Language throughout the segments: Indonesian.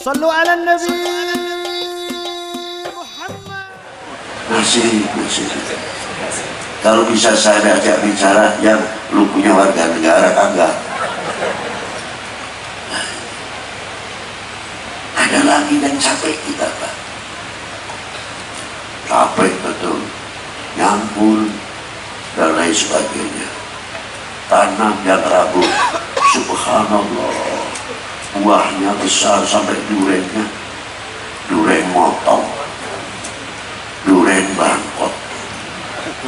صلوا على النبي محمد. Masih. Kalau bisa saya ajak bicara yang lu punya warga negara kagak. Ada lagi yang capek kita, Pak. Capek betul. Nyampur dan lain sebagainya. Tanam yang rabun. Subhanallah. Buahnya besar sampai durennya. Duren motong. Duren bangkot.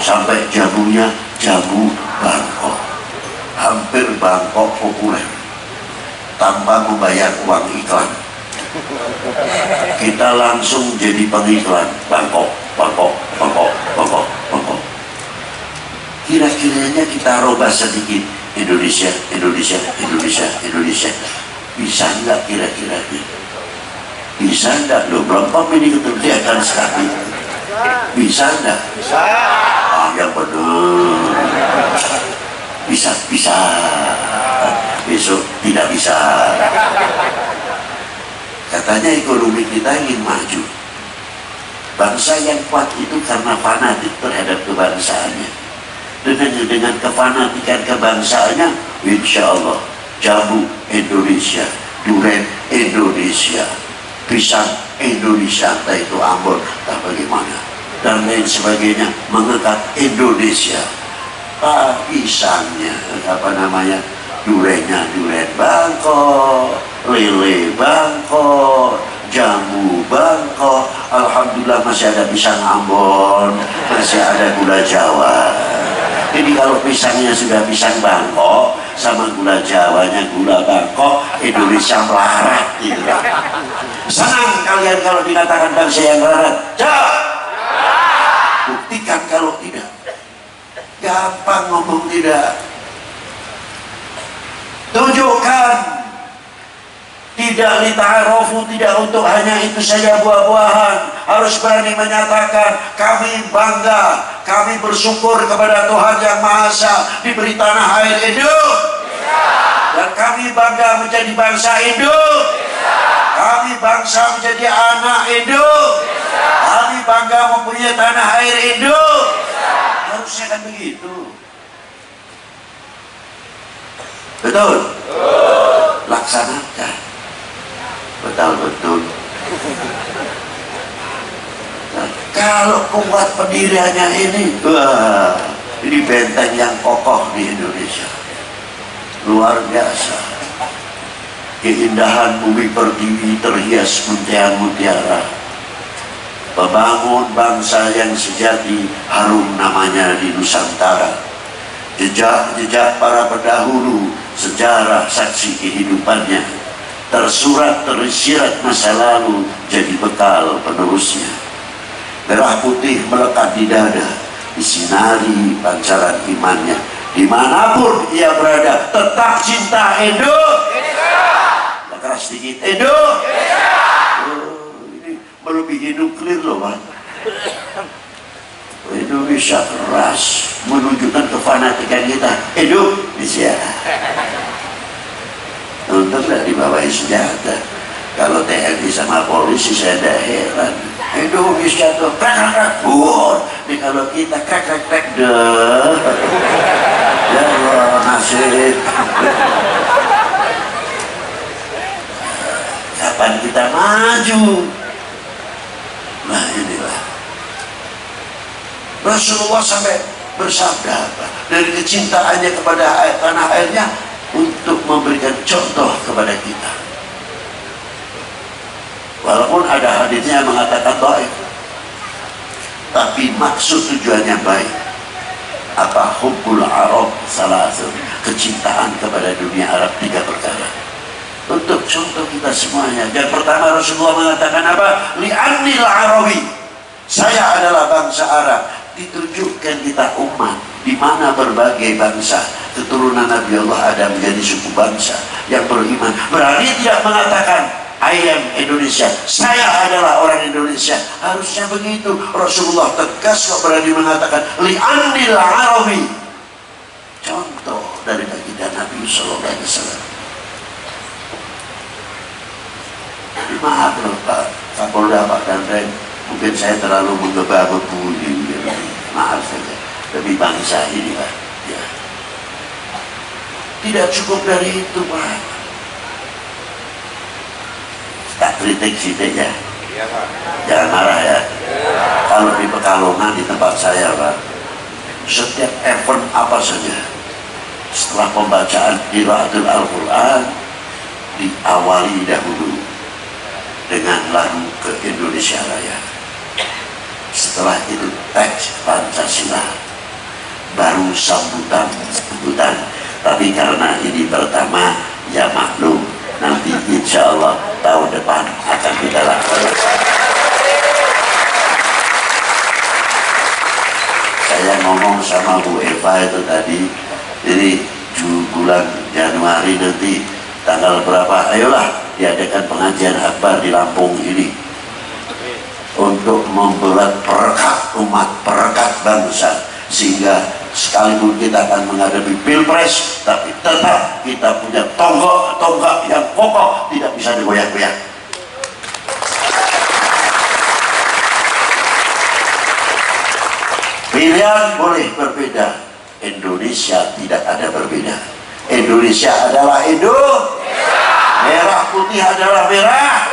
Sampai jamunya jamu Bangkok. Hampir Bangkok populer tanpa membayar uang iklan. Kita langsung jadi pengiklan Bangkok. Kira-kiranya kita robah sedikit Indonesia. Bisa nggak kira-kiranya? Bisa nggak? Loh, Brompong ini kelihatan sekali. Bisa nggak? Bisa. Yang benar. Bisa. Besok tidak bisa. Katanya ekonomi kita ingin maju. Bangsa yang kuat itu karena fanatik terhadap kebangsaannya. Dengan kefanatikan kebangsaannya, insya Allah jamu Indonesia, duren Indonesia, pisang Indonesia, entah itu Ambon, entah bagaimana, dan lain sebagainya, mengangkat Indonesia. Pisangnya, durennya duren Bangkok, lele Bangkok, jamu Bangkok. Alhamdulillah masih ada pisang Ambon, masih ada gula Jawa. Jadi kalau pisangnya sudah pisang Bangkok sama gula Jawanya gula Bangkok, Indonesia melarat gitu. Senang kalian kalau dikatakan bangsa yang melarat? Jawab. Buktikan kalau tidak. Gampang ngomong tidak. Tunjukkan. Tidak lita'arofu, tidak untuk hanya itu saja buah-buahan. Harus berani menyatakan kami bangga, kami bersyukur kepada Tuhan Yang Maha Esa diberi tanah air Indonesia. Dan kami bangga menjadi bangsa Indonesia. Kami bangsa menjadi anak Indonesia. Kami bangga mempunyai tanah air Indonesia. Harusnya kan begitu. Betul? Laksanakan. Betul. Nah, kalau kuat pendiriannya ini, wah, ini benteng yang kokoh di Indonesia. Luar biasa. Keindahan bumi pertiwi terhias mutiara-mutiara. Membangun bangsa yang sejati, harum namanya di Nusantara. Jejak-jejak para pendahulu, sejarah saksi kehidupannya, tersurat tersirat masa lalu, jadi bekal penerusnya. Merah putih melekat di dada, disinari pancaran imannya. Dimanapun ia berada, tetap cinta Indonesia. Keras sedikit, Indonesia. Ini melebihi nuklir loh, Pak. Indonesia keras, menunjukkan kefanatikan kita. Indonesia. Untuk tidak dibawahi senjata. Kalau TNI sama polisi saya tidak heran. Indonesia tuh krak. Ini kalau kita krak deh. Ya Allah, nasib. Kapan kita maju? Nah inilah. Rasulullah sampai bersabda apa? Dari kecintaannya kepada tanah airnya, untuk memberikan contoh kepada kita. Walaupun ada hadisnya yang mengatakan baik, tapi maksud tujuannya baik. Apa? Hubbul Arab salasun, kecintaan kepada dunia Arab, 3 perkara. Untuk contoh kita semuanya. Yang pertama, Rasulullah mengatakan apa? Li'annil Arabi, saya adalah bangsa Arab. Ditunjukkan kita umat di mana berbagai bangsa keturunan Nabi Allah Adam menjadi suku bangsa yang beriman. Berani tidak mengatakan I am Indonesia, saya adalah orang Indonesia. Harusnya begitu. Rasulullah tegas kok berani mengatakan li'anil Arabi. Contoh dari baginda Nabi Sallallahu Alaihi Wasallam. maaf loh Pak Kapolda, Pak Danrem, mungkin saya terlalu menggebu-gebu ini, maaf saja. Demi bangsa ini Pak, ya. Tidak cukup dari itu Pak. Tak kritik sidik ya, jangan marah ya. Kalau di Pekalongan di tempat saya Pak, setiap event apa saja setelah pembacaan qiraatul Al-Quran diawali dahulu dengan lagu ke Indonesia Raya, setelah itu teks Pancasila, baru sambutan. Tapi karena ini pertama, ya maklum, nanti insya Allah tahun depan akan kita lakukan. Saya ngomong sama Bu Eva itu tadi, jadi bulan Januari nanti tanggal berapa, ayolah diadakan pengajian akbar di Lampung ini untuk membuat perekat umat, perekat bangsa, sehingga sekalipun kita akan menghadapi pilpres, tapi tetap kita punya tonggak yang kokoh, tidak bisa digoyah-goyah. Pilihan boleh berbeda, Indonesia tidak ada berbeda. Indonesia adalah merah putih adalah merah.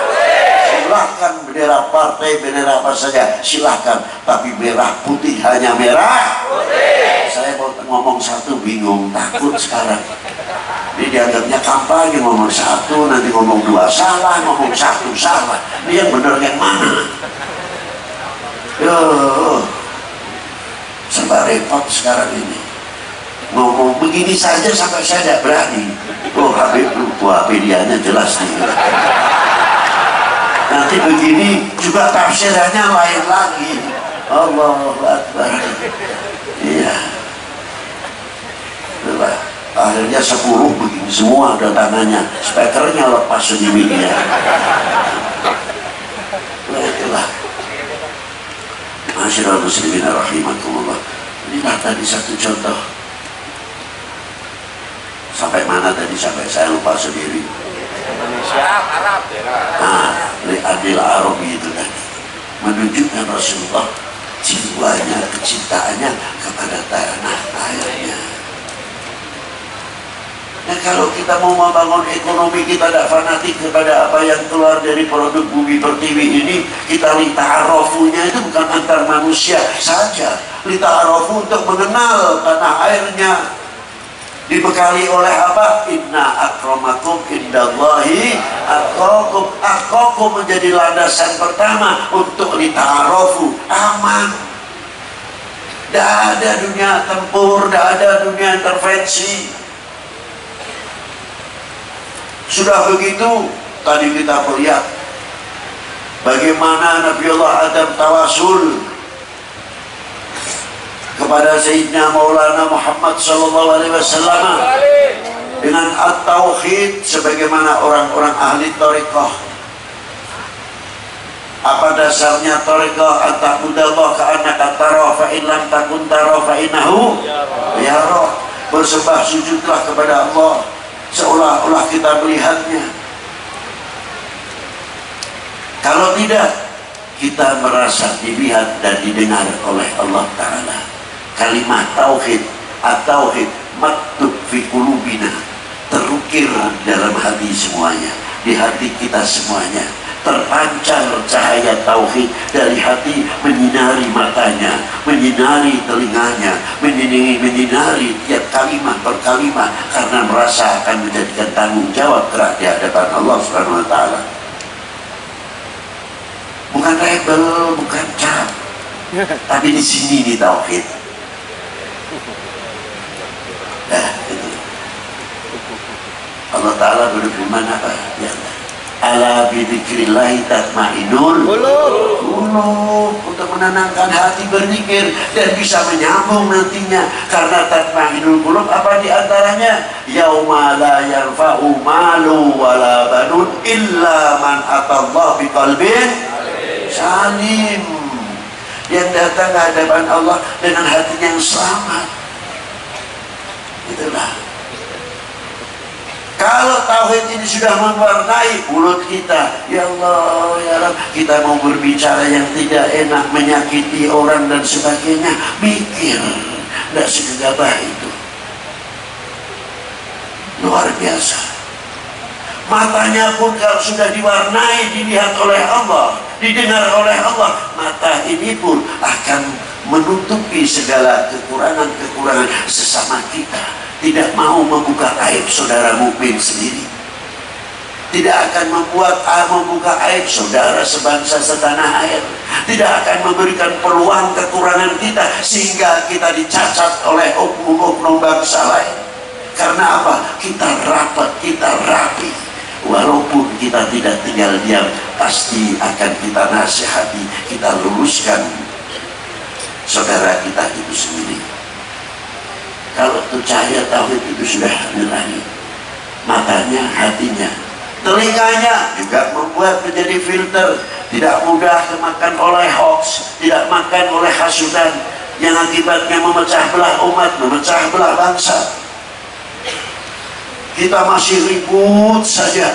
Silahkan bendera partai, bendera apa saja, silahkan, tapi merah putih hanya merah putih. Saya mau ngomong satu bingung, takut sekarang. Ini dianggapnya kampanye, ngomong satu, nanti ngomong dua salah, ngomong satu salah. Ini yang benar yang mana? Serba repot sekarang ini. Ngomong begini saja sampai saya tidak berani. Habib lupa pilihannya jelas nih. Nanti begini juga tafsirannya lain lagi. Allahu Akbar. Iya. Akhirnya 10 begini semua datangannya, speakernya lepas sedemikian. Itulah. Masyaallah muslimin rahimakumullah. Inilah tadi satu contoh. Sampai mana tadi, sampai saya lupa sendiri. Indonesia, Arab. Adil Arabi itu tadi menunjukkan Rasulullah jiwanya, kecintaannya kepada tanah airnya. Nah, kalau kita mau membangun ekonomi, kita tidak fanatik kepada apa yang keluar dari produk bumi pertiwi ini. Kita lita'arofunya itu bukan antar manusia saja, lita'arofu untuk mengenal tanah airnya. Dibekali oleh apa? Inna akramakum indallahi atqakum. Atqakum menjadi landasan pertama untuk lita'arofu, aman. Tidak ada dunia tempur, tidak ada dunia intervensi. Sudah begitu, tadi kita melihat bagaimana Nabiullah Adam tawasul kepada Sayyidina Maulana Muhammad SAW dengan at-tauhid, sebagaimana orang-orang ahli thariqah. Apa dasarnya thariqah? At-ta'budallah ka'annaka tara fa in lam takun tara fa innahu yara. Bersembah sujudlah kepada Allah seolah-olah kita melihatnya. Kalau tidak, kita merasa dilihat dan didengar oleh Allah Ta'ala. Kalimat tauhid, at-tauhid maktub fi qulubina, terukir dalam hati semuanya, di hati kita semuanya. Terpancar cahaya tauhid dari hati, menyinari matanya, menyinari telinganya, menyinari tiap kalimat per kalimat, karena merasa akan menjadikan tanggung jawab kelak di hadapan Allah Subhanahu wa Ta'ala. Bukan rebel, bukan cap, tapi di sini di tauhid. Nah, itu. Allah Ta'ala berfirman apa? Ya, ala bidzikrillahi tatma'innul qulub, untuk menenangkan hati berzikir dan bisa menyambung nantinya. Karena tatma'innul qulub apa diantaranya? Yauma la yarfa'u malu wala banun illa man atallah biqalbin salim, yang datang ke hadapan Allah dengan hatinya yang selamat. Itulah. Kalau tauhid ini sudah mewarnai mulut kita, ya Allah, ya Allah, kita mau berbicara yang tidak enak, menyakiti orang dan sebagainya, mikir, tidak segegabah itu. Luar biasa. Matanya pun kalau sudah diwarnai, dilihat oleh Allah, didengar oleh Allah, mata ini pun akan menutupi segala kekurangan-kekurangan sesama kita. Tidak mau membuka aib saudara mukmin sendiri. Tidak akan membuka aib saudara sebangsa setanah air. Tidak akan memberikan peluang kekurangan kita sehingga kita dicacat oleh oknum-oknum bangsa lain. Karena apa? Kita rapat, kita rapi. Walaupun kita tidak tinggal diam, pasti akan kita nasihati, kita luruskan saudara kita itu sendiri. Kalau tuh cahaya tauhid itu sudah menerangi matanya, hatinya, telinganya juga membuat menjadi filter, tidak mudah kemakan oleh hoax, tidak makan oleh hasudan yang akibatnya memecah belah umat, memecah belah bangsa. Kita masih ribut saja.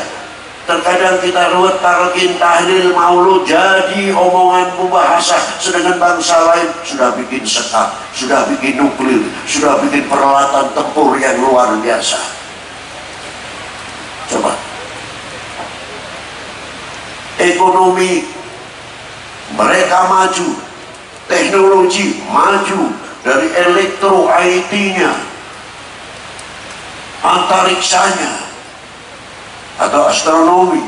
Terkadang kita ruwet talqin, tahlil, maulud jadi omongan mubahasa, sedangkan bangsa lain sudah bikin sekat, sudah bikin nuklir, sudah bikin peralatan tempur yang luar biasa. Coba ekonomi mereka maju, teknologi maju, dari elektro IT-nya, antariksanya, atau astronomi,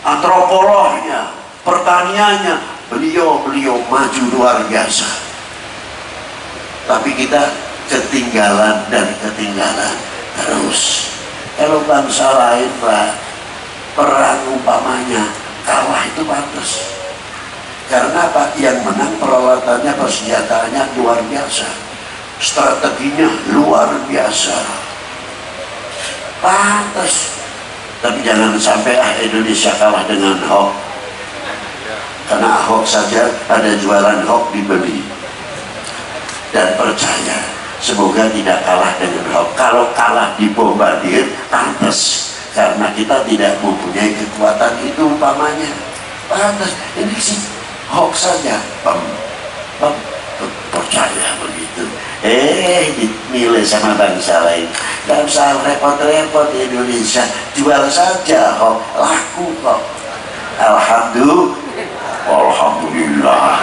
antropolognya, pertaniannya, beliau maju luar biasa. Tapi kita ketinggalan dan ketinggalan terus. Kalau bangsa lain, Pak, perang umpamanya kalah itu pantas. Karena Pak, yang menang peralatannya, persenjataannya luar biasa, strateginya luar biasa, pantas. Tapi jangan sampai Indonesia kalah dengan hoax. Karena hoax saja ada jualan hoax dibeli. Dan percaya, semoga tidak kalah dengan hoax. Kalau kalah dibombardir, pantas. Karena kita tidak mempunyai kekuatan itu umpamanya. Pantas. Ini sih hoax saja. Percaya begitu. Dinilai sama bangsa lain. Gak usah repot-repot di Indonesia, jual saja kok, laku kok. Alhamdulillah.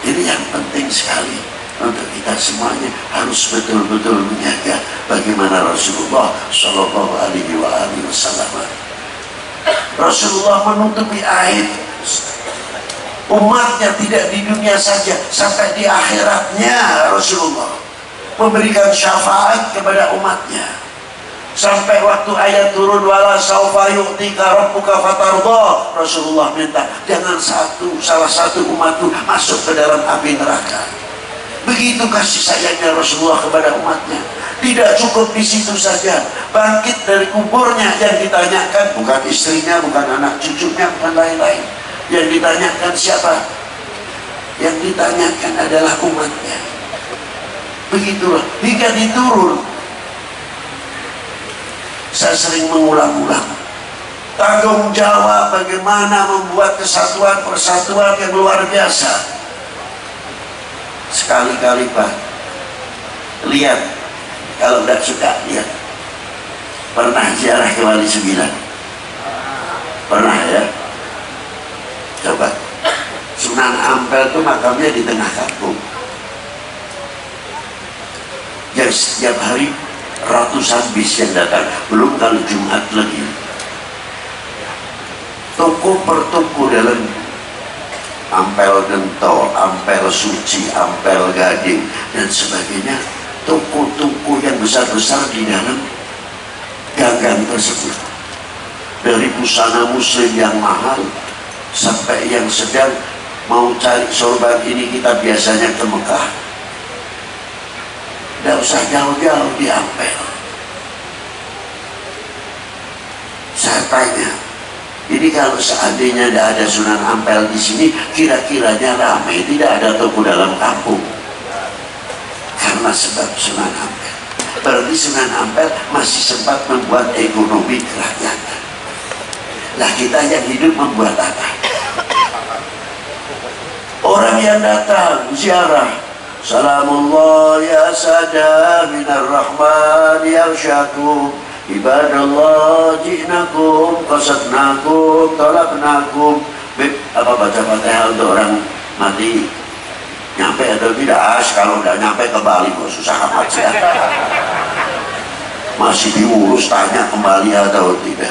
Ini yang penting sekali untuk kita semuanya, harus betul-betul menjaga bagaimana Rasulullah Shallallahu Alaihi Wasallam. Rasulullah menutupi aib umatnya, tidak di dunia saja, sampai di akhiratnya Rasulullah memberikan syafaat kepada umatnya. Sampai waktu ayat turun, wala saufa yu'tika rabbuka fatardha, Rasulullah minta jangan salah satu umatku masuk ke dalam api neraka. Begitu kasih sayangnya Rasulullah kepada umatnya. Tidak cukup di situ saja, bangkit dari kuburnya, yang ditanyakan bukan istrinya, bukan anak cucunya, bukan lain-lain. Yang ditanyakan siapa? Yang ditanyakan adalah umatnya. Begitulah hingga diturun. Saya sering mengulang-ulang, tanggung jawab bagaimana membuat kesatuan persatuan yang luar biasa. Sekali-kali Pak, lihat, kalau tidak suka lihat, pernah ziarah ke Wali Sembilan? Pernah ya? Coba, Sunan Ampel itu makamnya di tengah kampung. Jadi setiap hari ratusan bis yang datang, belum kalau Jumat lagi. Toko per toko dalam Ampel Gentol, Ampel Suci, Ampel Gading dan sebagainya, toko-toko yang besar-besar di dalam gang-gang tersebut. Dari busana muslim yang mahal sampai yang sedang mau cari sorban ini, kita biasanya ke Mekah, tidak usah jauh-jauh di Ampel. Saya tanya, ini kalau seandainya tidak ada Sunan Ampel di sini, kira-kiranya ramai, tidak ada toko dalam kampung. inilah sebab Sunan Ampel. Berarti Sunan Ampel masih sempat membuat ekonomi kerakyatan. Lah kita yang hidup membuat apa? Orang yang datang ziarah, salamullah ya sada minar rahman yarsyakum ibadallah jinakum qasadnakum talabnakum. Apa baca Fatihah untuk orang mati nyampe atau tidak? Kalau udah nyampe kembali kok susah amat ya. Masih diurus tanya kembali atau tidak.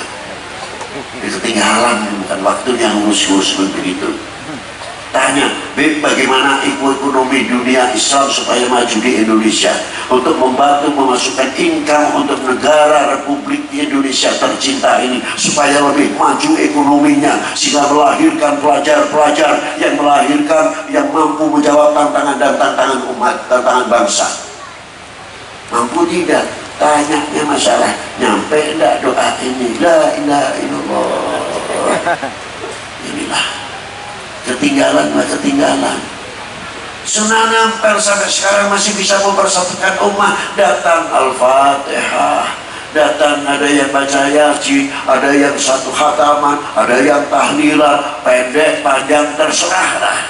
Ketinggalan, bukan waktunya ngurus-ngurus begitu. Tanya, bagaimana ekonomi dunia Islam supaya maju di Indonesia, untuk membantu memasukkan income untuk negara Republik Indonesia tercinta ini supaya lebih maju ekonominya, sehingga melahirkan pelajar-pelajar yang melahirkan, yang mampu menjawab tantangan dan tantangan umat, tantangan bangsa. Mampu tidak? Tanyanya masalah nyampe enggak doa ini, la ilaha illallah. Inilah ketinggalan. Sunan Ampel sampai sekarang masih bisa mempersatukan umat. Datang Al-Fatihah, datang ada yang baca Yasin, ada yang satu khataman, ada yang tahlilan, pendek, panjang, terserahlah.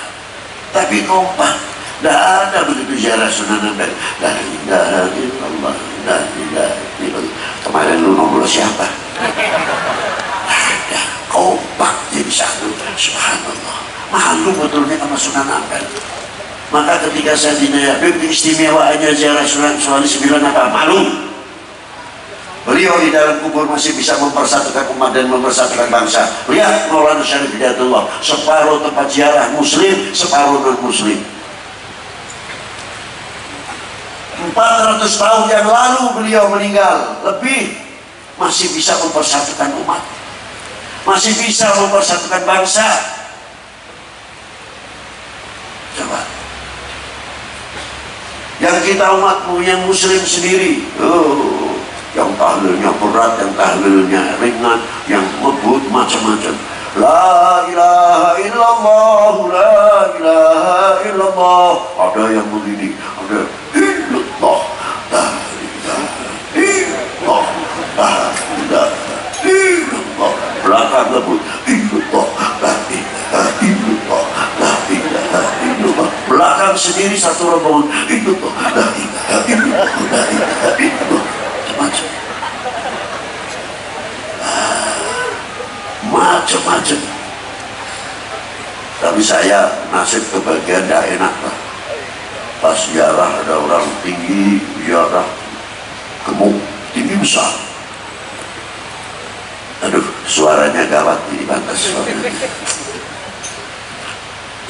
Tapi kompak. Tidak ada begitu ziarah Sunan Ampel. La ilaha illallah, la ilaha illallah. Kemarin lu nomor siapa? Ada, kompak jadi satu. Subhanallah. Malu betulnya sama Sunan Ampel. Maka ketika saya ditanya, istimewaannya ziarah Sunan 9 apa? Malu. Beliau di dalam kubur masih bisa mempersatukan umat dan mempersatukan bangsa. Lihat Maulana Syarif Hidayatullah, separuh tempat ziarah muslim, separuh non muslim. 400 tahun yang lalu beliau meninggal, lebih, masih bisa mempersatukan umat, masih bisa mempersatukan bangsa. Coba yang kita umatmu yang muslim sendiri, yang tahlilnya berat, yang tahlilnya ringan, yang ngebut macam-macam. La ilaha illallah, la ilaha illallah. Ada yang begini, ada illallah, la ilaha illallah, la ilaha illallah. Belakang ngebut, illallah, la ilaha illallah, la ilaha illallah. Belakang sendiri satu rombongan, illallah, la ilaha illallah, la ilaha illallah. Macam-macam. Tapi saya nasib kebagian tidak enak lah. Pas ziarah ada orang tinggi, ziarah gemuk, tinggi besar. Aduh, suaranya gawat di batas suaranya.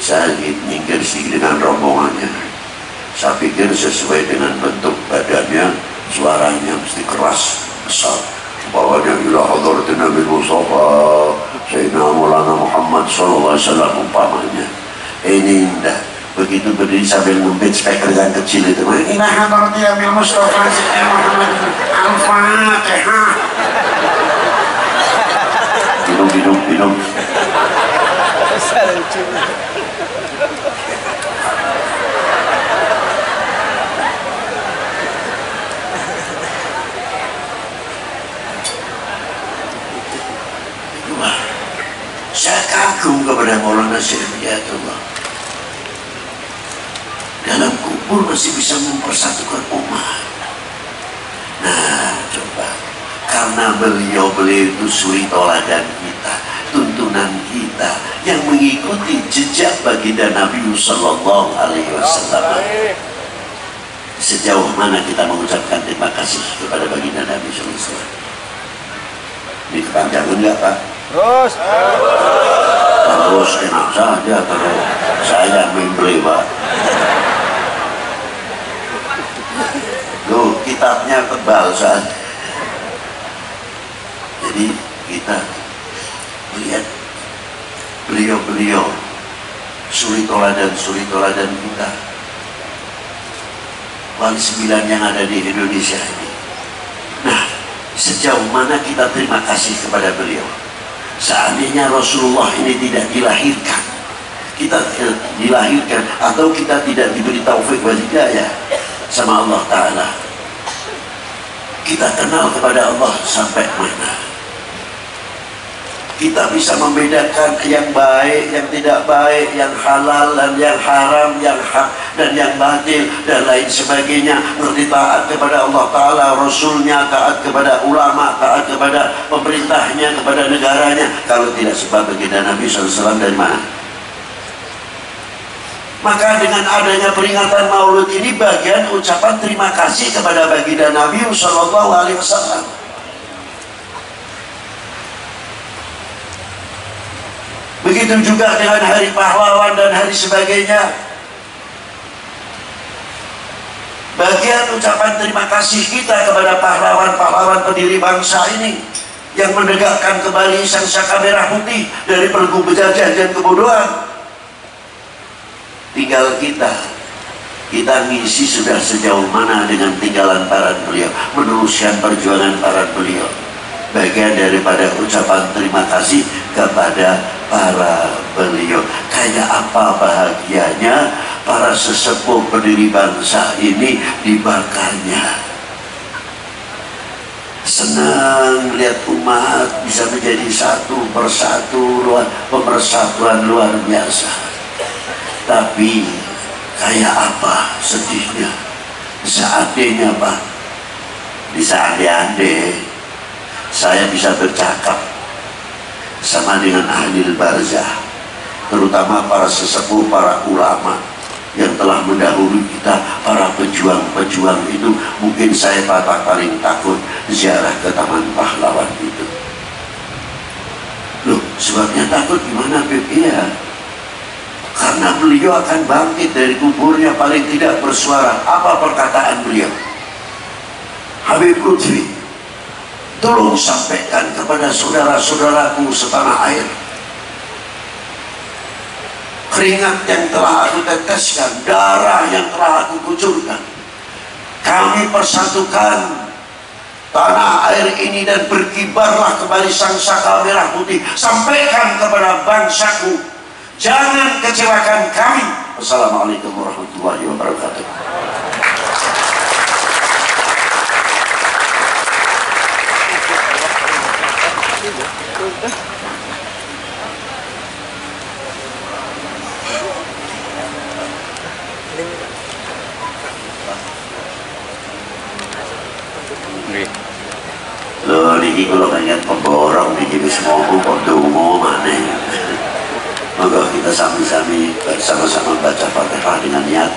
Saya nyingkir sedikit dengan rombongannya. Saya pikir sesuai dengan bentuk badannya, suaranya mesti keras, besar. Bawanya ila hadratin Nabi Mustafa Sayyidina Maulana Muhammad sallallahu alaihi wasallam umpamanya. Ini indah. Begitu berdiri sambil ngembit speaker yang kecil itu. Ila hadratin Nabi Mustafa Sayyidina Muhammad Al-Fatihah. Minum. Saya kagum kepada Maulana Syarif Hidayatullah. Dalam kubur masih bisa mempersatukan umat. Nah, coba. Karena beliau itu suri toladan kita, tuntunan kita, yang mengikuti jejak baginda Nabi Sallallahu Alaihi Wasallam. Sejauh mana kita mengucapkan terima kasih kepada baginda Nabi Sallallahu Alaihi Wasallam? Ini kepanjangan nggak, Pak? Terus enak saja kalau saya membeli, Pak. Loh, kitabnya tebal saja. Jadi kita lihat beliau-beliau suri toladan kita, wali 9 yang ada di Indonesia ini. Nah, sejauh mana kita terima kasih kepada beliau. Seandainya Rasulullah ini tidak dilahirkan, kita dilahirkan atau kita tidak diberi taufik wal hidayah, sama Allah Ta'ala. Kita kenal kepada Allah sampai mana? Kita bisa membedakan yang baik, yang tidak baik, yang halal dan yang haram, yang hak dan yang batil dan lain sebagainya. Ngerti taat kepada Allah Ta'ala, Rasulnya, taat kepada ulama, taat kepada pemerintahnya, kepada negaranya. Kalau tidak sebab baginda Nabi SAW dari mana? Maka dengan adanya peringatan Maulud ini bagian ucapan terima kasih kepada baginda Nabi SAW. Begitu juga dengan hari pahlawan dan hari sebagainya. Bagian ucapan terima kasih kita kepada pahlawan-pahlawan pendiri bangsa ini yang menegakkan kembali sang saka merah putih dari belenggu penjajah dan kebodohan. Tinggal kita ngisi sudah sejauh mana dengan tinggalan para beliau, meneruskan perjuangan para beliau. Bagian daripada ucapan terima kasih kepada para beliau. Kayak apa bahagianya para sesepuh pendiri bangsa ini dibakarnya. Senang lihat umat bisa menjadi satu persatu, pemersatuan luar biasa. Tapi kayak apa sedihnya seandainya Pak, bisa ande-ande saya bisa bercakap sama dengan ahli barzah, terutama para sesepuh, para ulama yang telah mendahului kita, para pejuang-pejuang itu. Mungkin saya paling takut ziarah ke Taman Pahlawan itu. Loh, sebabnya takut gimana Beb? Iya, karena beliau akan bangkit dari kuburnya paling tidak bersuara. Apa perkataan beliau? Habib Lutfi, tolong sampaikan kepada saudara-saudaraku setanah air, keringat yang telah aku teteskan, darah yang telah aku kucurkan, kami persatukan tanah air ini dan berkibarlah kembali sang saka merah putih. Sampaikan kepada bangsaku, jangan kecewakan kami. Wassalamualaikum warahmatullahi wabarakatuh. Loh, ini kalau pengen pemborong nih jadi semua dungu mana. Maka kita sami-sami bersama-sama baca Fatihah dengan niat